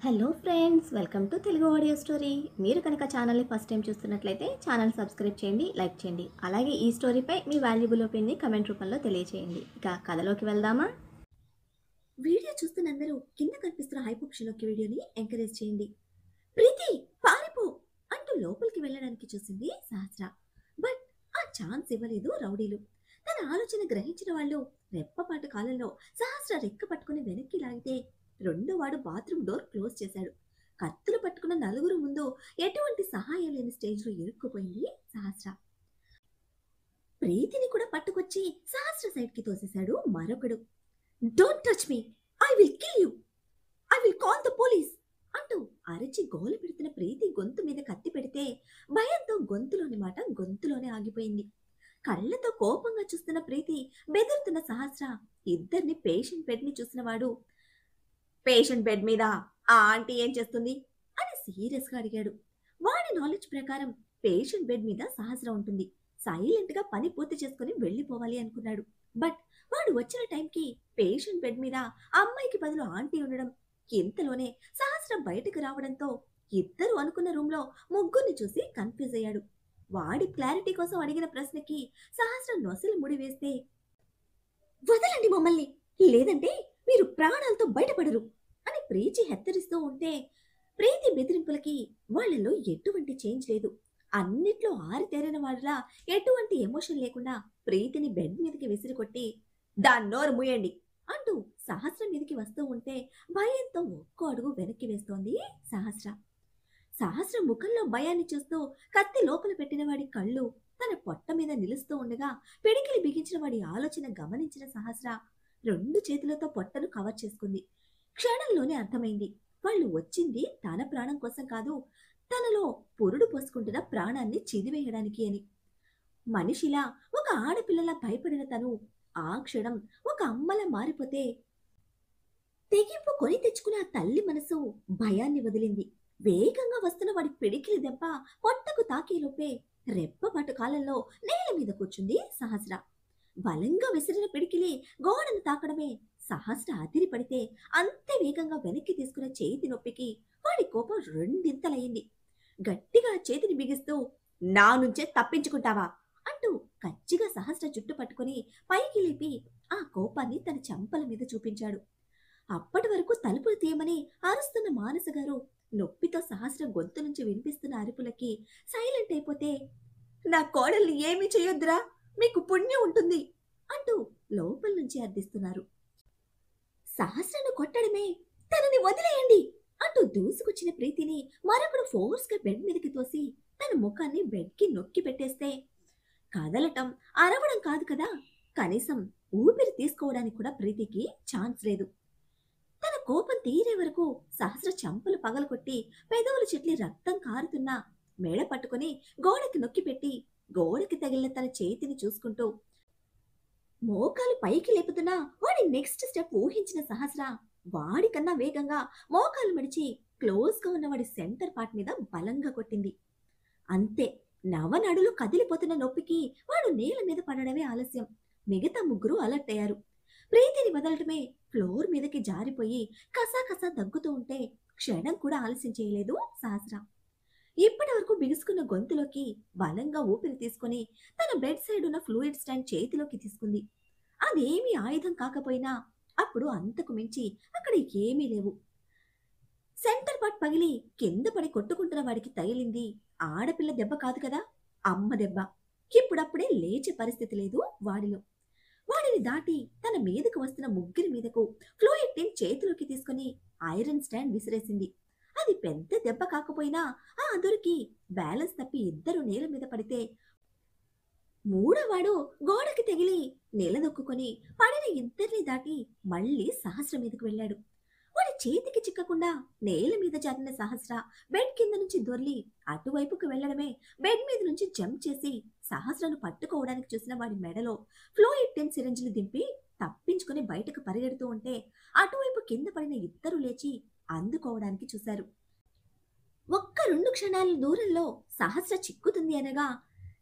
Hello friends, welcome to Telugu audio story. మీరు కనుక ఛానల్ని ఫస్ట్ టైం చూస్తున్నట్లయితే ఛానల్ సబ్స్క్రైబ్ చేయండి, లైక్ చేయండి. అలాగే ఈ స్టోరీపై మీ వాల్యుబుల్ ఒపీనియన్ని కమెంట్ రూపంలో తెలియచేయండి. ఇక కథలోకి వెళ్దామా? వీడియో చూస్తున్న అందరూ కింద కనిపిస్తున్న హైపోక్షన్లోకి వీడియోని ఎంకరేజ్ చేయండి. ప్రీతి, పారిపో అంటూ లోపలికి వెళ్ళడానికి చూసింది సహస్ర. బట్ ఆ ఛాన్స్ ఇవ్వలేదు రౌడీలు. తన ఆలోచన గ్రహించిన వాళ్ళు రెప్పపాటు కాలంలో సహస్ర రెక్క పట్టుకుని వెనక్కి లాగితే రెండో వాడు బాత్రూమ్ డోర్ క్లోజ్ చేశాడు. కత్తులు పట్టుకున్న నలుగురు ముందు ఎటువంటి సహాయం లేని స్టేజ్లో ఇరుక్కుపోయింది సహస్ర. ప్రీతిని కూడా పట్టుకొచ్చి సహస్ర సైడ్కి తోసేశాడు మరొకడు. Don't touch me, I will kill you, I will call the police అంటూ అరిచి గోల పెడుతున్న ప్రీతి గొంతు మీద కత్తి పెడితే భయంతో గొంతులోని మాట గొంతులోనే ఆగిపోయింది. కళ్ళతో కోపంగా చూస్తున్న ప్రీతి, బెదురుతున్న సహస్ర, ఇద్దరిని పేషెంట్ బెడ్ని చూసిన వాడు, పేషెంట్ బెడ్ మీద ఆ ఆంటీ ఏం చేస్తుంది అని సీరియస్గా అడిగాడు. వాడి నాలెడ్జ్ ప్రకారం పేషెంట్ బెడ్ మీద సహస్ర ఉంటుంది, సైలెంట్ గా పని పూర్తి చేసుకుని వెళ్ళిపోవాలి అనుకున్నాడు. బట్ వాడు వచ్చిన టైంకి పేషెంట్ బెడ్ మీద అమ్మాయికి బదులు ఆంటీ ఉండడం, ఇంతలోనే సహస్ర బయటకు రావడంతో ఇద్దరు అనుకున్న రూమ్ లో ముగ్గురిని చూసి కన్ఫ్యూజ్ అయ్యాడు. వాడి క్లారిటీ కోసం అడిగిన ప్రశ్నకి సహస్ర నొసలు ముడి వేస్తే, వదలండి మమ్మల్ని, లేదంటే మీరు ప్రాణాలతో బయటపడరు అని ప్రీతి హెచ్చరిస్తూ ఉంటే, ప్రీతి బెదిరింపులకి వాళ్ళలో ఎటువంటి చేంజ్ లేదు. అన్నిట్లో ఆరితేరిన వాళ్ళ ఎటువంటి ఎమోషన్ లేకుండా ప్రీతిని బెడ్ మీదకి విసిరికొట్టి, దాని నోరు మూయండి అంటూ సహస్ర మీదకి వస్తూ ఉంటే భయంతో ఒక్కో అడుగు వెనక్కి వేస్తోంది సహస్ర. సహస్ర ముఖంలో భయాన్ని చూస్తూ కత్తి లోపల పెట్టిన వాడి కళ్ళు తన పొట్ట మీద నిలుస్తూ ఉండగా పిడికిలి బిగించిన వాడి ఆలోచన గమనించిన సహస్ర రెండు చేతులతో పొట్టను కవర్ చేసుకుంది. క్షణంలోనే అర్థమైంది, వాళ్ళు వచ్చింది తన ప్రాణం కోసం కాదు, తనలో పురుడు పోసుకుంటున్న ప్రాణాన్ని చిదివేయడానికి అని. మనిషిలా ఒక ఆడపిల్లలా భయపడిన తను ఆ క్షణం ఒక అమ్మలా మారిపోతే తెగింపు కొని తెచ్చుకున్న ఆ తల్లి మనసు భయాన్ని వదిలింది. వేగంగా వస్తున్న వాడి పిడికిలి దెబ్బ పొట్టకు తాకేలోపే రెప్పపాటు కాలంలో నేల మీద కూర్చుంది సహస్ర. బలంగా విసిరిన పిడికిలి గోడను తాకడమే సహస్ర అదిరి పడితే అంతే వేగంగా వెనక్కి తీసుకున్న చేతి నొప్పికి వాడి కోపం రెండింతలయ్యింది. గట్టిగా చేతిని బిగిస్తూ, నా నుంచే తప్పించుకుంటావా అంటూ కచ్చిగా సహస్ర జుట్టు పట్టుకుని పైకి లేపి ఆ కోపాన్ని తన చెంపల మీద చూపించాడు. అప్పటి వరకు తలుపులు తీయమని అరుస్తున్న మానస గారు నొప్పితో సహస్ర గొంతు నుంచి వినిపిస్తున్న అరుపులకి సైలెంట్ అయిపోతే, నా కోడల్ని ఏమీ చేయొద్దురా, మీకు పుణ్యం ఉంటుంది అంటూ లోపల నుంచి అర్థిస్తున్నారు. సహస్రను కొట్టడమే, తనని వదిలేయండి అంటూ దూసుకొచ్చిన ప్రీతిని మరొకడు ఫోర్స్ గా బెడ్ మీదకి తోసి తన ముఖాన్ని బెడ్ కి నొక్కి పెట్టేస్తే, కదలటం అరవడం కాదు కదా, కనీసం ఊపిరి తీసుకోవడానికి కూడా ప్రీతికి ఛాన్స్ లేదు. తన కోపం తీరే వరకు సహస్ర చెంపలు పగలకొట్టి పెదవులు చిట్లి రక్తం కారుతున్నా మెడ పట్టుకుని గోడకి నొక్కి పెట్టి గోడకి తగిలిన తన చేతిని చూసుకుంటూ మోకాలు పైకి లేపుతున్నా వాడి నెక్స్ట్ స్టెప్ ఊహించిన సహస్ర వాడికన్నా వేగంగా మోకాలు మడిచి క్లోజ్ గా ఉన్న వాడి సెంటర్ పార్ట్ మీద బలంగా కొట్టింది. అంతే, నవనడులు కదిలిపోతున్న నొప్పికి వాడు నేల మీద పడడమే ఆలస్యం. మిగతా ముగ్గురు అలర్ట్ అయ్యారు. ప్రీతిని వదలటమే ఫ్లోర్ మీదకి జారిపోయి కసాకసా దగ్గుతూ ఉంటే క్షణం కూడా ఆలస్యం చేయలేదు సహస్ర. ఇప్పటి వరకు బిగుసుకున్న గొంతులోకి బలంగా ఊపిరి తీసుకుని తన బెడ్ సైడ్ ఉన్న ఫ్లూయిడ్ స్టాండ్ చేతిలోకి తీసుకుంది. అదేమీ ఆయుధం కాకపోయినా అప్పుడు అంతకు మించి అక్కడ ఏమీ లేవు. సెంటర్ పార్ట్ పగిలి కింద పడి కొట్టుకుంటున్న వాడికి తగిలింది ఆడపిల్ల దెబ్బ కాదు కదా, అమ్మ దెబ్బ. ఇప్పుడప్పుడే లేచే పరిస్థితి లేదు వాడిలో. వాడిని దాటి తన మీదకు వస్తున్న ముగ్గురి మీదకు ఫ్లూయిడ్ టిన్ చేతిలోకి తీసుకుని ఐరన్ స్టాండ్ విసిరేసింది. అది పెద్ద దెబ్బ కాకపోయినా ఆ అదురికి బ్యాలెన్స్ తప్పి ఇద్దరు నేల మీద పడితే మూడోవాడు గోడకి తగిలి నిలదొక్కుని పడిన ఇద్దరిని దాటి మళ్ళీ సహస్ర మీదకు వెళ్ళాడు. వాడి చేతికి చిక్కకుండా నేల మీద జారిన సహస్ర బెడ్ కింద నుంచి దొర్లి అటువైపుకు వెళ్లడమే బెడ్ మీద నుంచి జంప్ చేసి సహస్రను పట్టుకోవడానికి చూసిన వాడి మెడలో ఫ్లూయిడ్ టెన్ సిరంజిలు దింపి తప్పించుకుని బయటకు పరిగెడుతూ ఉంటే అటువైపు కింద పడిన ఇద్దరు లేచి అందుకోవడానికి చూశారు. ఒక్క 2 క్షణాల దూరంలో సహస్ర చిక్కుతుంది అనగా,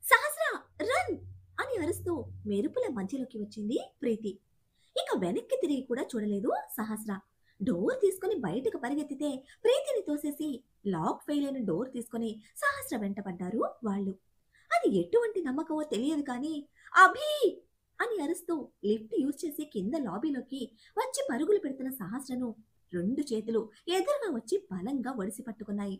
సహస్ర రన్ అని అరుస్తూ మెరుపుల మధ్యలోకి వచ్చింది ప్రీతి. ఇక వెనక్కి తిరిగి కూడా చూడలేదు సహస్ర. డోర్ తీసుకుని బయటకు పరిగెత్తితే ప్రీతిని తోసేసి లాక్ ఫెయిల్ అయిన డోర్ తీసుకుని సహస్ర వెంట పడ్డారు వాళ్ళు. అది ఎటువంటి నమ్మకమో తెలియదు కానీ అభి అని అరుస్తూ లిఫ్ట్ యూజ్ చేసి కింద లాబీలోకి వచ్చి పరుగులు పెడుతున్న సహస్రను రెండు చేతులు ఎదురుగా వచ్చి బలంగా ఒడిసి పట్టుకున్నాయి.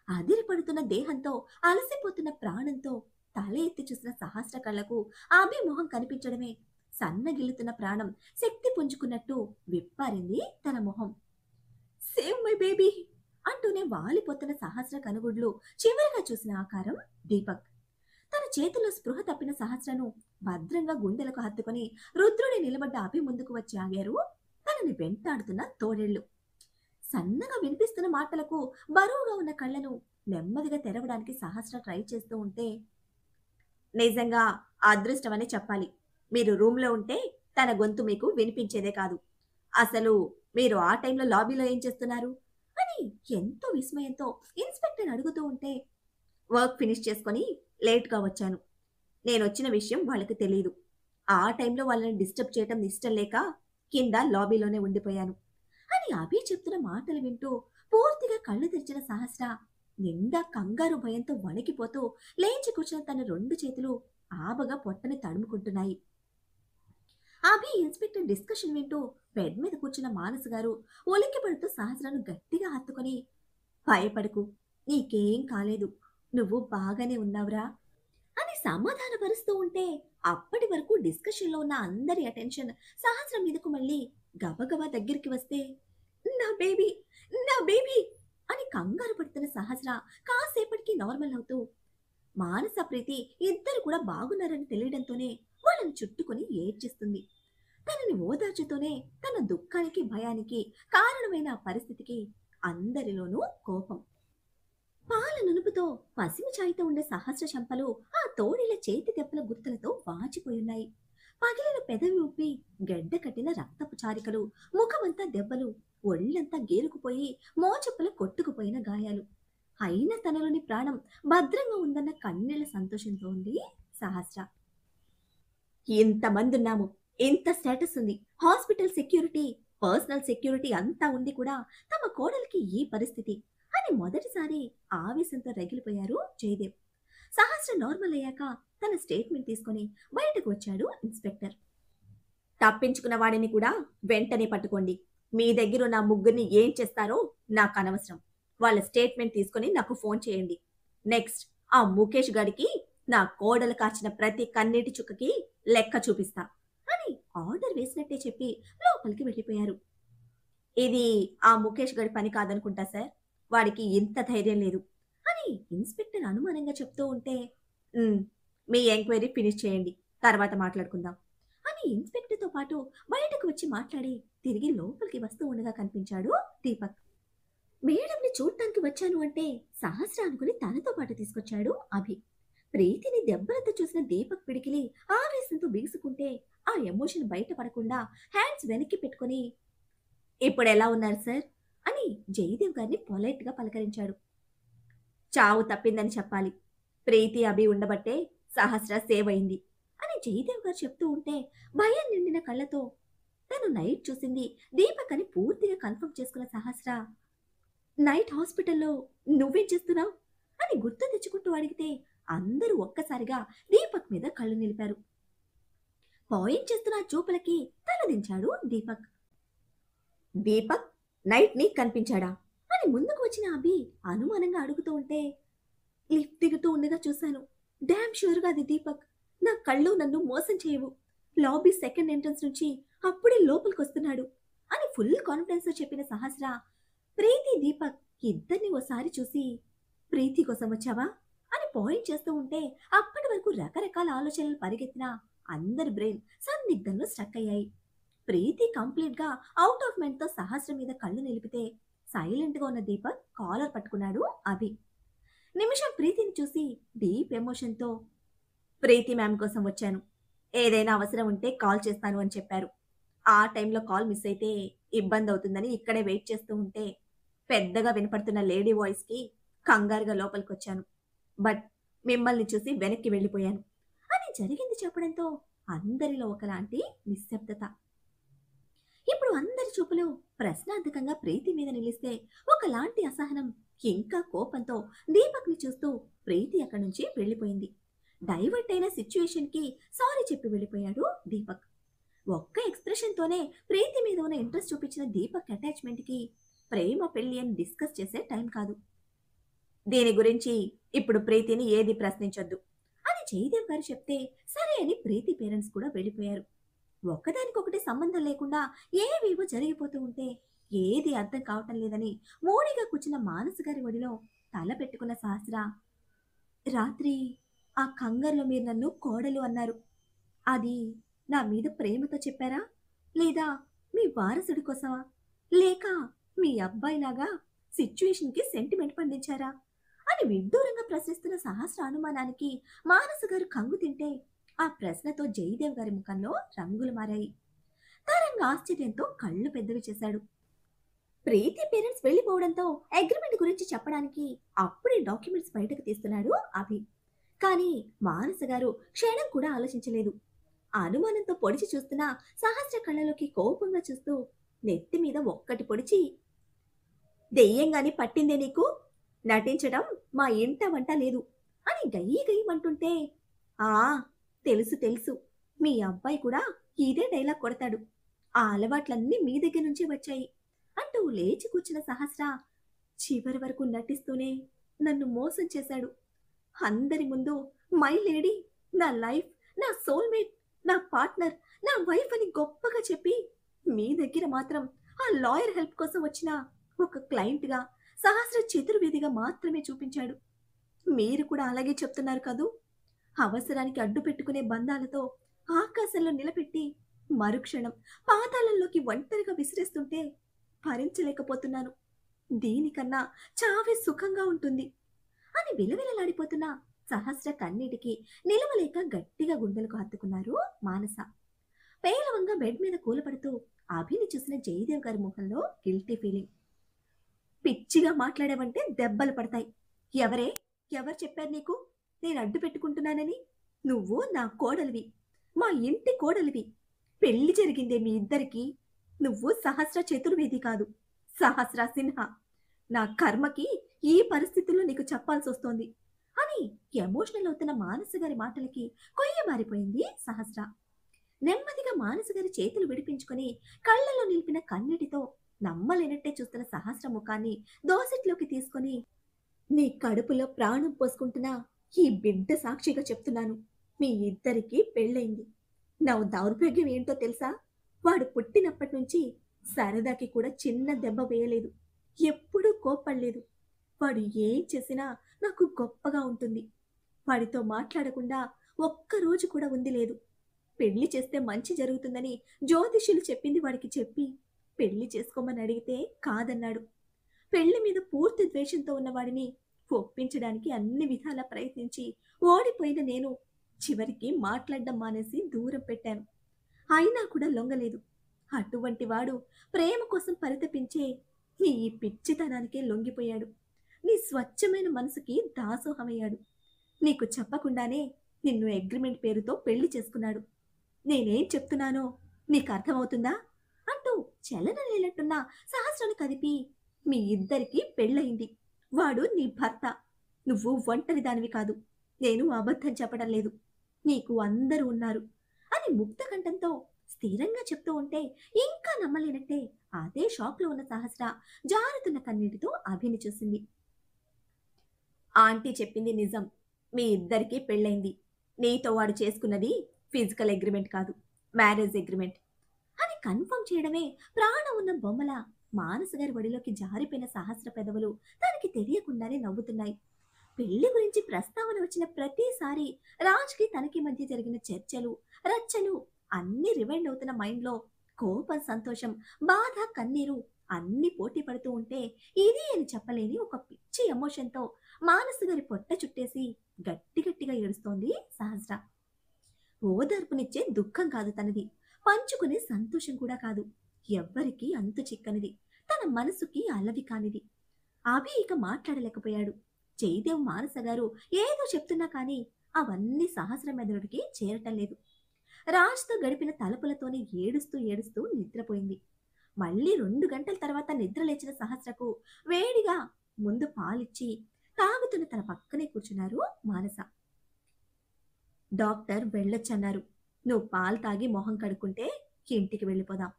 అదిరిపడుతున్న దేహంతో అలసిపోతున్న ప్రాణంతో తల ఎత్తి చూసిన సహస్ర కళ్ళకు అభి మొహం కనిపించడమే సన్నగిల్లుతున్న ప్రాణం శక్తి పుంజుకున్నట్టు విప్పారింది తన మొహం. సేవ్ మై బేబీ అంటూనే వాలిపోతున్న సహస్ర కనుగుడ్లు చివరిగా చూసిన ఆకారం దీపక్. తన చేతిలో స్పృహ తప్పిన సహస్రను భద్రంగా గుండెలకు హత్తుకొని రుద్రుడి నిలబడ్డ అభి ముందుకు వచ్చి ఆగారు తనని వెంటాడుతున్న తోడేళ్లు. సన్నగా వినిపిస్తున్న మాటలకు బరువుగా ఉన్న కళ్ళను నెమ్మదిగా తెరవడానికి సహస్ర ట్రై చేస్తూ ఉంటే, నిజంగా అదృష్టమని చెప్పాలి. మీరు రూమ్లో ఉంటే తన గొంతు మీకు వినిపించేదే కాదు. అసలు మీరు ఆ టైంలో లాబీలో ఏం చేస్తున్నారు అని ఎంతో విస్మయంతో ఇన్స్పెక్టర్ అడుగుతూ ఉంటే, వర్క్ ఫినిష్ చేసుకొని లేట్గా వచ్చాను. నేను వచ్చిన విషయం వాళ్ళకి తెలియదు. ఆ టైంలో వాళ్ళని డిస్టర్బ్ చేయటం ఇష్టం లేక కింద లాబీలోనే ఉండిపోయాను అని అభి చెప్తున్న మాటలు వింటూ పూర్తిగా కళ్ళు తెరిచిన సహస్ర నిండా కంగారు భయంతో వణికిపోతూ లేచి కూర్చున్న తన రెండు చేతులు ఆబగా పొట్టని తడుముకుంటున్నాయి. అభి ఇన్స్పెక్టర్ డిస్కషన్ వింటూ బెడ్ మీద కూర్చున్న మానసు గారు ఉలిక్కి పడుతూ సహస్రను గట్టిగా హత్తుకొని, భయపడకు, నీకేం కాలేదు, నువ్వు బాగానే ఉన్నావురా అని సమాధానపరుస్తూ ఉంటే అప్పటి వరకు డిస్కషన్లో ఉన్న అందరి అటెన్షన్ సహస్రం మీదకు మళ్ళీ గబగబా దగ్గరికి వస్తే, నా బేబీ, నా బేబీ అని కంగారు పడుతున్న సహస్ర కాసేపటికి నార్మల్ అవుతూ మానస ప్రీతి ఇద్దరు కూడా బాగున్నారని తెలియడంతోనే వాళ్ళని చుట్టుకొని ఏడ్చేస్తుంది. తనని ఓదార్చుతూనే తన దుఃఖానికి భయానికి కారణమైన ఆ పరిస్థితికి అందరిలోనూ కోపం. పాల నునుపుతో పసిమి ఛాయితో ఉండే సహస్ర చెంపలు ఆ తోడిల చేతి దెబ్బల గుర్తులతో వాచిపోయున్నాయి. పగిలిన పెదవి ఊపి గెడ్డ కట్టిన రక్తపు చారికలు, ముఖమంతా దెబ్బలు, ఒళ్ళంతా గేరుకుపోయి మోచెప్పుల కొట్టుకుపోయిన గాయాలు. అయినా తనలోని ప్రాణం భద్రంగా ఉందన్న కన్నీళ్ల సంతోషంతో ఉంది సహస్ర. ఇంతమంది ఉన్నాము, ఇంత స్టేటస్ ఉంది, హాస్పిటల్ సెక్యూరిటీ, పర్సనల్ సెక్యూరిటీ అంతా ఉండి కూడా తమ కోడలికి ఈ పరిస్థితి అని మొదటిసారి ఆవేశంతో రగిలిపోయారు జయదేవ్. సహస్ర నార్మల్ అయ్యాక తన స్టేట్మెంట్ తీసుకొని బయటకు వచ్చాడు ఇన్స్పెక్టర్. తప్పించుకున్న వాడిని కూడా వెంటనే పట్టుకోండి. మీ దగ్గరున్న ముగ్గురిని ఏం చేస్తారో నాకు అనవసరం. వాళ్ళ స్టేట్మెంట్ తీసుకొని నాకు ఫోన్ చేయండి. నెక్స్ట్ ఆ ముఖేష్ గాడికి నా కోడలు కాచిన ప్రతి కన్నీటి చుక్కకి లెక్క చూపిస్తా అని ఆర్డర్ వేసినట్టే చెప్పి లోపలికి వెళ్ళిపోయారు. ఇది ఆ ముఖేష్ గడి పని కాదనుకుంటా సార్, వాడికి ఇంత ధైర్యం లేదు అని ఇన్స్పెక్టర్ అనుమానంగా చెప్తూ ఉంటే, "ఉమ్, మీ ఎంక్వైరీ ఫినిష్ చేయండి, తర్వాత మాట్లాడుకుందాం" అని ఇన్స్పెక్టర్తో పాటు బయటకు వచ్చి మాట్లాడి తిరిగి లోపలికి వస్తూ ఉండగా కనిపించాడు దీపక్. మేడంని చూడటానికి వచ్చాను అంటే సహస్ర అనుకుని తనతో పాటు తీసుకొచ్చాడు అభి. ప్రీతిని దెబ్బలతో చూసిన దీపక్ పిడికిలి ఆవేశంతో బిగుసుకుంటే ఆ ఎమోషన్ బయటపడకుండా హ్యాండ్స్ వెనక్కి పెట్టుకుని, ఇప్పుడు ఎలా ఉన్నారు సార్ అని జయదేవ్ గారిని పొలైట్ గా పలకరించాడు. చావు తప్పిందని చెప్పాలి, ప్రీతి అభి ఉండబట్టే సహస్ర సేవ్ అయింది అని జయదేవ్ గారు చెప్తూ ఉంటే భయం నిండిన కళ్ళతో తను నైట్ చూసింది దీపక్ అని పూర్తిగా కన్ఫర్మ్ చేసుకున్న సహస్ర, నైట్ హాస్పిటల్లో నువ్వేం చేస్తున్నావు అని గుర్తు తెచ్చుకుంటూ అడిగితే అందరూ ఒక్కసారిగా దీపక్ మీద కళ్ళు నిలిపారు. పాయింట్ చేస్తున్న ఆ చూపులకి తలదించాడు దీపక్. దీపక్ నైట్ నీకు కనిపించాడా అని ముందుకు వచ్చిన అభి అనుమానంగా అడుగుతూ ఉంటే, లిఫ్ట్ దిగుతూ ఉండగా చూశాను, డామ్ ష్యూర్గా అది దీపక్. నా కళ్ళు నన్ను మోసం చేయవు. లాబీ సెకండ్ ఎంట్రన్స్ నుంచి అప్పుడే లోపలికి వస్తున్నాడు అని ఫుల్ కాన్ఫిడెన్స్ తో చెప్పిన సహస్ర ప్రీతి దీపక్ ఇద్దరిని ఓసారి చూసి, ప్రీతి కోసం వచ్చావా అని పాయింట్ చేస్తూ ఉంటే అప్పటి వరకు రకరకాల ఆలోచనలు పరిగెత్తినా అందరి బ్రెయిన్ సందిగ్ధంలో స్ట్రక్ అయ్యాయి. ప్రీతి కంప్లీట్ గా అవుట్ ఆఫ్ మైండ్ తో సహస్ర మీద కళ్ళు నిలిపితే సైలెంట్ గా ఉన్న దీపక్ కాలర్ పట్టుకున్నాడు అభి. నిమిషం ప్రీతిని చూసి డీప్ ఎమోషన్ తో, ప్రీతి మ్యామ్ కోసం వచ్చాను, ఏదైనా అవసరం ఉంటే కాల్ చేస్తాను అని చెప్పారు. ఆ టైంలో కాల్ మిస్ అయితే ఇబ్బంది అవుతుందని ఇక్కడే వెయిట్ చేస్తూ ఉంటే పెద్దగా వినపడుతున్న లేడీ వాయిస్ కి కంగారుగా లోపలికి వచ్చాను. బట్ మిమ్మల్ని చూసి వెనక్కి వెళ్ళిపోయాను అని జరిగింది చెప్పడంతో అందరిలో ఒకలాంటి నిశ్శబ్దత. ఇప్పుడు అందరి చూపులు ప్రశ్నార్థకంగా ప్రీతి మీద నిలిస్తే ఒకలాంటి అసహనం ఇంకా కోపంతో దీపక్ని చూస్తూ ప్రీతి అక్కడి నుంచి వెళ్ళిపోయింది. డైవర్ట్ అయిన సిచ్యుయేషన్ కి సారీ చెప్పి వెళ్ళిపోయాడు దీపక్. ఒక్క ఎక్స్ప్రెషన్ తోనే ప్రీతి మీద ఉన్న ఇంట్రెస్ట్ చూపించిన దీపక్ అటాచ్మెంట్ కి ప్రేమ పెళ్లి అని డిస్కస్ చేసే టైం కాదు. దీని గురించి ఇప్పుడు ప్రీతిని ఏది ప్రశ్నించొద్దు అని జయదేవ్ గారు చెప్తే సరే అని ప్రీతి పేరెంట్స్ కూడా వెళ్ళిపోయారు. ఒకదానికొకటి సంబంధం లేకుండా ఏవేవో జరిగిపోతూ ఉంటే ఏది అర్థం కావటం లేదని మోడీగా కూర్చున్న మానస గారి ఒడిలో తల పెట్టుకున్న సహస్ర, రాత్రి ఆ కంగారులో మీరు నన్ను కోడలు అన్నారు. అది నా మీద ప్రేమతో చెప్పారా, లేదా మీ వారసుడి కోసమా, లేక మీ అబ్బాయిలాగా సిచ్యువేషన్కి సెంటిమెంట్ పండించారా అని విడ్డూరంగా ప్రశ్నిస్తున్న సహస్ర అనుమానానికి మానస గారు కంగు తింటే ఆ ప్రశ్నతో జయదేవ్ గారి ముఖంలో రంగులు మారాయి. తరంగ ఆశ్చర్యంతో కళ్ళు పెద్దవి చేశాడు. ప్రీతి పేరెంట్స్ వెళ్ళిపోవడంతో అగ్రిమెంట్ గురించి చెప్పడానికి అప్పుడే డాక్యుమెంట్స్ బయటకు తీస్తున్నాడు అభి. కానీ మానస గారు క్షణం కూడా ఆలోచించలేదు. ఆ అనుమానంతో పొడిచి చూస్తున్న సహస్ర కళ్ళలోకి కోపంగా చూస్తూ నెత్తి మీద ఒక్కటి పొడిచి, దెయ్యంగాని పట్టిందే నీకు, నటించడం మా ఇంట వంట లేదు అని గయ్యి గయ్యమంటుంటే, ఆ తెలుసు తెలుసు, మీ అబ్బాయి కూడా ఇదే డైలాగ్ కొడతాడు, ఆ అలవాట్లన్నీ మీ దగ్గర నుంచే వచ్చాయి అంటూ లేచి కూర్చున్న సహస్ర చివరి వరకు నటిస్తూనే నన్ను మోసం చేశాడు. అందరి ముందు మై లేడీ, నా లైఫ్, నా సోల్మేట్, నా పార్ట్నర్, నా వైఫ్ అని గొప్పగా చెప్పి మీ దగ్గర మాత్రం ఆ లాయర్ హెల్ప్ కోసం వచ్చిన ఒక క్లయింట్గా సహస్ర చతుర్వేదిగా మాత్రమే చూపించాడు. మీరు కూడా అలాగే చెప్తున్నారు కదూ. అవసరానికి అడ్డు పెట్టుకునే బంధాలతో ఆకాశంలో నిలబెట్టి మరుక్షణం పాతాళంలోకి ఒంటరిగా విసిరేస్తుంటే భరించలేకపోతున్నాను. దీనికన్నా చావే సుఖంగా ఉంటుంది అని విలవిలలాడిపోతున్న సహస్ర కన్నీటికి నిలవలేక గట్టిగా గుండెలకు హత్తుకున్నారు మానస. పేలవంగా బెడ్ మీద కూలపడుతూ అభిని చూసిన జయదేవ్ గారి ముఖంలో గిల్టీ ఫీలింగ్. పిచ్చిగా మాట్లాడావంటే దెబ్బలు పడతాయి. ఎవరే, ఎవరు చెప్పారు నీకు నేను అడ్డు పెట్టుకుంటున్నానని? నువ్వు నా కోడలివి, మా ఇంటి కోడలివి. పెళ్లి జరిగిందే మీ ఇద్దరికి. నువ్వు సహస్ర చతుర్వేది కాదు, సహస్ర సిన్హా. నా కర్మకి ఈ పరిస్థితుల్లో నీకు చెప్పాల్సి వస్తోంది అని ఎమోషనల్ అవుతున్న మానస గారి మాటలకి కొయ్య మారిపోయింది సహస్ర. నెమ్మదిగా మానస గారి చేతులు విడిపించుకొని కళ్ళలో నిలిపిన కన్నీటితో నమ్మలేనట్టే చూస్తున్న సహస్ర ముఖాన్ని దోసెట్లోకి తీసుకొని, నీ కడుపులో ప్రాణం పోసుకుంటున్నా ఈ బిడ్డ సాక్షిగా చెప్తున్నాను, మీ ఇద్దరికీ పెళ్ళైంది. నా దౌర్భాగ్యం ఏంటో తెలుసా? వాడు పుట్టినప్పటి నుంచి సరదాకి కూడా చిన్న దెబ్బ వేయలేదు, ఎప్పుడూ కోప్పడలేదు. వాడు ఏం చేసినా నాకు గొప్పగా ఉంటుంది. వాడితో మాట్లాడకుండా ఒక్కరోజు కూడా ఉంది లేదు. పెళ్లి చేస్తే మంచి జరుగుతుందని జ్యోతిష్యులు చెప్పింది వాడికి చెప్పి పెళ్లి చేసుకోమని అడిగితే కాదన్నాడు. పెళ్లి మీద పూర్తి ద్వేషంతో ఉన్నవాడిని ఒప్పించడానికి అన్ని విధాలా ప్రయత్నించి ఓడిపోయిన నేను చివరికి మాట్లాడడం మానేసి దూరం పెట్టాను. అయినా కూడా లొంగలేదు. అటువంటి వాడు ప్రేమ కోసం పరితపించే నీ ఈ పిచ్చితనానికే లొంగిపోయాడు. నీ స్వచ్ఛమైన మనసుకి దాసోహమయ్యాడు. నీకు చెప్పకుండానే నిన్ను అగ్రిమెంట్ పేరుతో పెళ్లి చేసుకున్నాడు. నేనేం చెప్తున్నానో నీకు అర్థమవుతుందా అంటూ చలన లేనట్టున్న సహస్రను కదిపి, మీ ఇద్దరికీ పెళ్ళయింది. వాడు నీ భర్త. నువ్వు ఒంటరి దానివి కాదు. నేను అబద్ధం చెప్పడం లేదు. నీకు అందరూ ఉన్నారు అని ముక్త కంఠంతో స్థిరంగా చెప్తూ ఉంటే ఇంకా నమ్మలేనట్టే అదే షాక్లో ఉన్న సహస్ర జారుతున్న కన్నీటితో అభిని చూసింది. ఆంటీ చెప్పింది నిజం. మీ ఇద్దరికీ పెళ్ళైంది. నీతో వాడు చేసుకున్నది ఫిజికల్ అగ్రిమెంట్ కాదు, మ్యారేజ్ అగ్రిమెంట్ అని కన్ఫర్మ్ చేయడమే ప్రాణం ఉన్న బొమ్మల మానస గారి ఒడిలోకి జారిపోయిన సహస్ర పెదవులు తనకి తెలియకుండానే నవ్వుతున్నాయి. పెళ్లి గురించి ప్రస్తావన వచ్చిన ప్రతిసారి రాజ్కి తనకి మధ్య జరిగిన చర్చలు, రచ్చలు అన్ని రివైండ్ అవుతున్న మైండ్లో కోపం, సంతోషం, బాధ, కన్నీరు అన్ని పోటీ పడుతూ ఉంటే ఇది అని చెప్పలేని ఒక పిచ్చి ఎమోషన్తో మానస గారి పొట్ట చుట్టేసి గట్టి గట్టిగా ఏడుస్తోంది సహస్ర. ఓదార్పునిచ్చే దుఃఖం కాదు తనది, పంచుకునే సంతోషం కూడా కాదు. ఎవ్వరికీ అంతు చిక్కనిది, తన మనసుకి అలవి కానిది. అభి ఇక మాట్లాడలేకపోయాడు. జయదేవ్, మానస గారు ఏదో చెప్తున్నా కానీ అవన్నీ సహస్ర మెదడుకి చేరటం లేదు. రాజ్తో గడిపిన తలుపులతోనే ఏడుస్తూ ఏడుస్తూ నిద్రపోయింది. మళ్ళీ 2 గంటల తర్వాత నిద్ర లేచిన సహస్రకు వేడిగా ముందు పాలిచ్చి తాగుతున్న తన పక్కనే కూర్చున్నారు మానస. డాక్టర్ వెళ్ళొచ్చన్నారు. నువ్వు పాలు తాగి మొహం కడుక్కుంటే ఇంటికి వెళ్ళిపోదాం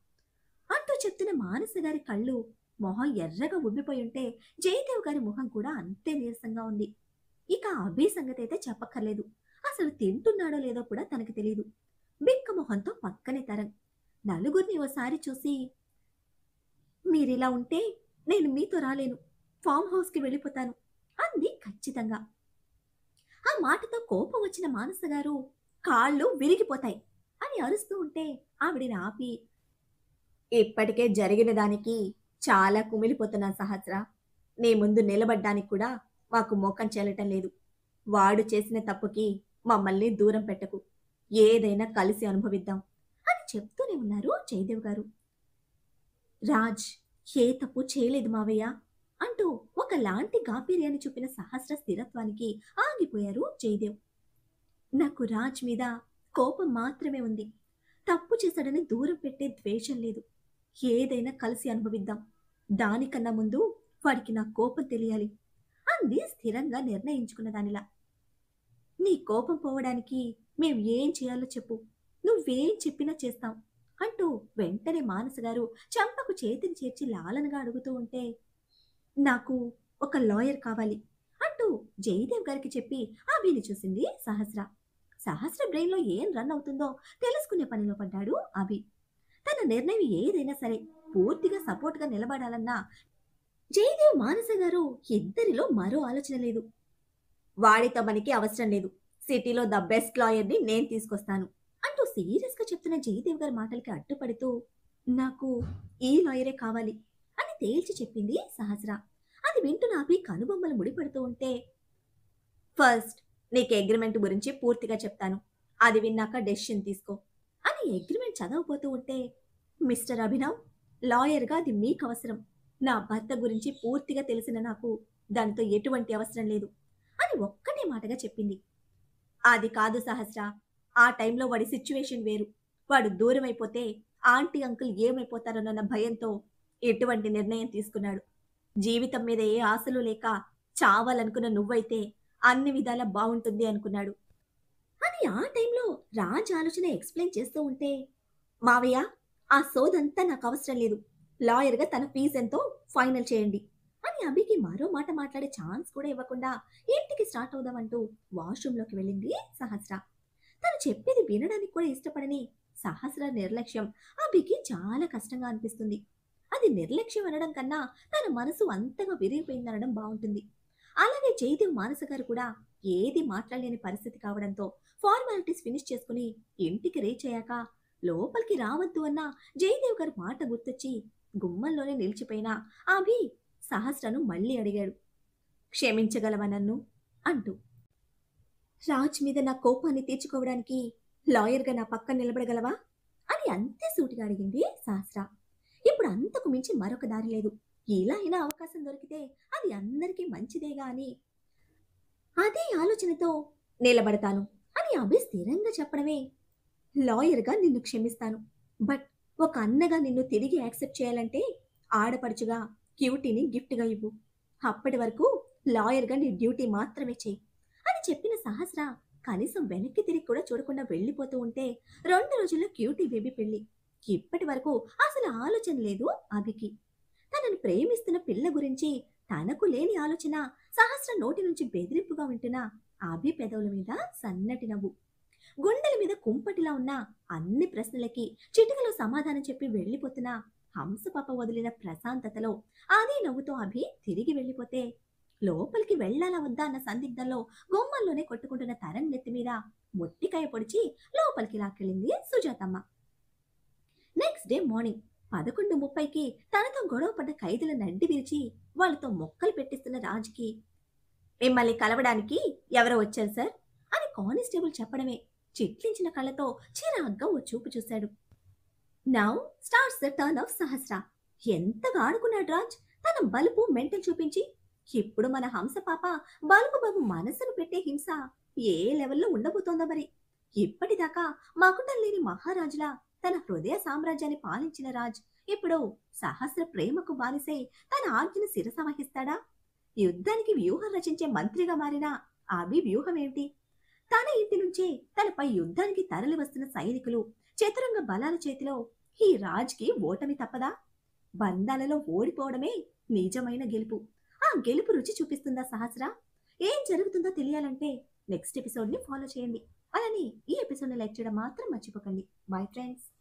అంటూ చెప్తున్న మానస గారి కళ్ళు మొహం ఎర్రగా ఉబ్బిపోయుంటే జయదేవ్ గారి మొహం కూడా అంతే నీరసంగా ఉంది. ఇక అభి సంగతి అయితే చెప్పక్కర్లేదు. అసలు తింటున్నాడో లేదో కూడా తనకి తెలియదు. బిక్క మొహంతో పక్కనే తరంగ్ నలుగురిని ఓసారి చూసి, మీరిలా ఉంటే నేను మీతో రాలేను, ఫామ్ హౌస్కి వెళ్ళిపోతాను అంది ఖచ్చితంగా. ఆ మాటతో కోపం వచ్చిన మానస గారు కాళ్ళు విరిగిపోతాయి అని అరుస్తూ ఉంటే ఆవిడని ఆపి, ఇప్పటికే జరిగిన దానికి చాలా కుమిలిపోతున్నా సహస్ర. నీ ముందు నిలబడ్డానికి కూడా మాకు మోకం చెల్లటం లేదు. వాడు చేసిన తప్పుకి మమ్మల్ని దూరం పెట్టకు. ఏదైనా కలిసి అనుభవిద్దాం అని చెప్తూనే ఉన్నారు జయదేవ్ గారు. రాజ్ ఏ తప్పు చేయలేదు మావయ్య అంటూ ఒకలాంటి గాంభీర్యాన్ని చూపిన సహస్ర స్థిరత్వానికి ఆగిపోయారు జయదేవ్. నాకు రాజ్ మీద కోపం మాత్రమే ఉంది. తప్పు చేశాడని దూరం పెట్టే ద్వేషం లేదు. ఏదైనా కలిసి అనుభవిద్దాం. దానికన్నా ముందు వాడికి నా కోపం తెలియాలి అంది స్థిరంగా నిర్ణయించుకున్న దానిలా. నీ కోపం పోవడానికి మేం ఏం చేయాలో చెప్పు, నువ్వేం చెప్పినా చేస్తాం అంటూ వెంటనే మానస గారు చంపకు చేతిని చేర్చి లాలనగా అడుగుతూ ఉంటే, నాకు ఒక లాయర్ కావాలి అంటూ జయదేవ్ గారికి చెప్పి అభిని చూసింది సహస్ర. సహస్ర బ్రెయిన్లో ఏం రన్ అవుతుందో తెలుసుకునే పనిలో పడ్డాడు అభి. తన నిర్ణయం ఏదైనా సరే పూర్తిగా సపోర్ట్గా నిలబడాలన్నా జయదేవ్ మానస గారు ఇద్దరిలో మరో ఆలోచన లేదు. వాడితో మనకి అవసరం లేదు. సిటీలో ద బెస్ట్ లాయర్ని నేను తీసుకొస్తాను అంటూ సీరియస్గా చెప్తున్న జయదేవ్ గారి మాటలకి అడ్డుపడుతూ, నాకు ఈ లాయరే కావాలి అని తేల్చి చెప్పింది సహస్ర. అది వింటున్న అభి కనుబొమ్మలు ముడిపడుతూ ఉంటే, ఫస్ట్ నీకు అగ్రిమెంట్ గురించి పూర్తిగా చెప్తాను, అది విన్నాక డెసిషన్ తీసుకో అని అగ్రిమెంట్ చదవబోతూ ఉంటే, మిస్టర్ అభినవ్, లాయర్గా అది మీకు అవసరం. నా భర్త గురించి పూర్తిగా తెలిసిన నాకు దానితో ఎటువంటి అవసరం లేదు అని ఒక్కటే మాటగా చెప్పింది. అది కాదు సహస్ర, ఆ టైంలో వాడి సిచ్యువేషన్ వేరు. వాడు దూరం అయిపోతే ఆంటీ అంకుల్ ఏమైపోతారోనన్న భయంతో ఎటువంటి నిర్ణయం తీసుకున్నాడు. జీవితం మీద ఏ ఆశలు లేక చావాలనుకున్న నువ్వైతే అన్ని విధాలా బాగుంటుంది అనుకున్నాడు అని ఆ టైంలో రాజ్ ఆలోచన ఎక్స్ప్లెయిన్ చేస్తూ ఉంటే, మావయ్య ఆ సోదంతా నాకు అవసరం లేదు. లాయర్గా తన ఫీజు ఎంతో ఫైనల్ చేయండి అని అభికి మరో మాట మాట్లాడే ఛాన్స్ కూడా ఇవ్వకుండా ఇంటికి స్టార్ట్ అవుదామంటూ వాష్రూంలోకి వెళ్ళింది సహస్ర. తను చెప్పేది వినడానికి కూడా ఇష్టపడని సహస్ర నిర్లక్ష్యం అభికి చాలా కష్టంగా అనిపిస్తుంది. అది నిర్లక్ష్యం అనడం కన్నా తన మనసు అంతగా విరిగిపోయిందనడం బాగుంటుంది. అలాగే జయదేవ్ మానస గారు కూడా ఏది మాట్లాడలేని పరిస్థితి కావడంతో ఫార్మాలిటీస్ ఫినిష్ చేసుకుని ఇంటికి రీచ్ అయ్యాక లోపలికి రావద్దు అన్న జయదేవ్ గారి మాట గుర్తొచ్చి గుమ్మంలోనే నిలిచిపోయిన అభి సహస్రను మళ్ళీ అడిగాడు, క్షమించగలవా నన్ను అంటూ. రాజ్ మీద నా కోపాన్ని తీర్చుకోవడానికి లాయర్గా నా పక్కన నిలబడగలవా అని అంతే సూటిగా అడిగింది సహస్ర. ఇప్పుడు అంతకు మించి మరొక దారి లేదు. ఇలా అయినా అవకాశం దొరికితే అది అందరికీ మంచిదేగా అని అదే ఆలోచనతో నిలబడతాను అని అభి స్థిరంగా చెప్పడమే, లాయర్గా నిన్ను క్షమిస్తాను, బట్ ఒక అన్నగా నిన్ను తిరిగి యాక్సెప్ట్ చేయాలంటే ఆడపడుచుగా క్యూటీని గిఫ్ట్గా ఇవ్వు. అప్పటి వరకు లాయర్గా నీ డ్యూటీ మాత్రమే చెయ్యి అని చెప్పిన సహస్ర కనీసం వెనక్కి తిరిగి కూడా చూడకుండా వెళ్ళిపోతూ ఉంటే 2 రోజుల్లో క్యూటీ బేబీ పెళ్లి. ఇప్పటి వరకు అసలు ఆలోచన లేదు అభికి. తనను ప్రేమిస్తున్న పిల్ల గురించి తనకు లేని ఆలోచన సహస్ర నోటి నుంచి బెదిరింపుగా వింటున్న అభి పెదవుల మీద సన్నటి నవ్వు. గుండెల మీద కుంపటిలా ఉన్న అన్ని ప్రశ్నలకి చిటికలో సమాధానం చెప్పి వెళ్ళిపోతున్న హంసపాప వదిలిన ప్రశాంతతలో అదే నవ్వుతో అభి తిరిగి వెళ్ళిపోతే లోపలికి వెళ్ళాలా వద్దా అన్న సందిగ్ధంలో గుమ్మంలోనే కొట్టుకుంటున్న తరణ్ నెత్తి మీద మొట్టికాయ పొడిచి లోపలికి లాక్కెళ్ళింది సుజాతమ్మ. నెక్స్ట్ డే మార్నింగ్ 11:30కి తనతో గొడవ పడ్డ ఖైదీల నడ్డి విరిచి వాళ్ళతో మొక్కలు పెట్టిస్తున్న రాజ్కి, మిమ్మల్ని కలవడానికి ఎవరో వచ్చారు సార్ అని కానిస్టేబుల్ చెప్పడమే చిట్లించిన కళ్ళతో చిరాగ్గా ఓ చూపు చూశాడు. Now starts the turn of Sahasra. ఎంతగా ఆడుకున్నాడు రాజ్ తన బలుపు మెంటల్ చూపించి. ఇప్పుడు మన హంస పాప బలుపు బాబు మనసును పెట్టే హింస ఏ లెవెల్లో ఉండబోతోందో మరి. ఇప్పటిదాకా మకుటం లేని మహారాజులా తన హృదయ సామ్రాజ్యాన్ని పాలించిన రాజ్ ఇప్పుడు సహస్ర ప్రేమకు బానిసై తన ఆజ్ఞను శిరస వహిస్తాడా? యుద్ధానికి వ్యూహం రచించే మంత్రిగా మారిన అభి వ్యూహం ఏంటి? తన ఇంటి నుంచే తనపై యుద్ధానికి తరలి వస్తున్న సైనికులు చతురంగ బలాల చేతిలో ఈ రాజ్కి ఓటమి తప్పదా? బంధాలలో ఓడిపోవడమే నిజమైన గెలుపు. ఆ గెలుపు రుచి చూపిస్తుందా సహస్ర? ఏం జరుగుతుందో తెలియాలంటే నెక్స్ట్ ఎపిసోడ్ ని ఫాలో చేయండి. అలానే ఈ ఎపిసోడ్ ని లైక్ చేయడం మాత్రం మర్చిపోకండి. Bye friends.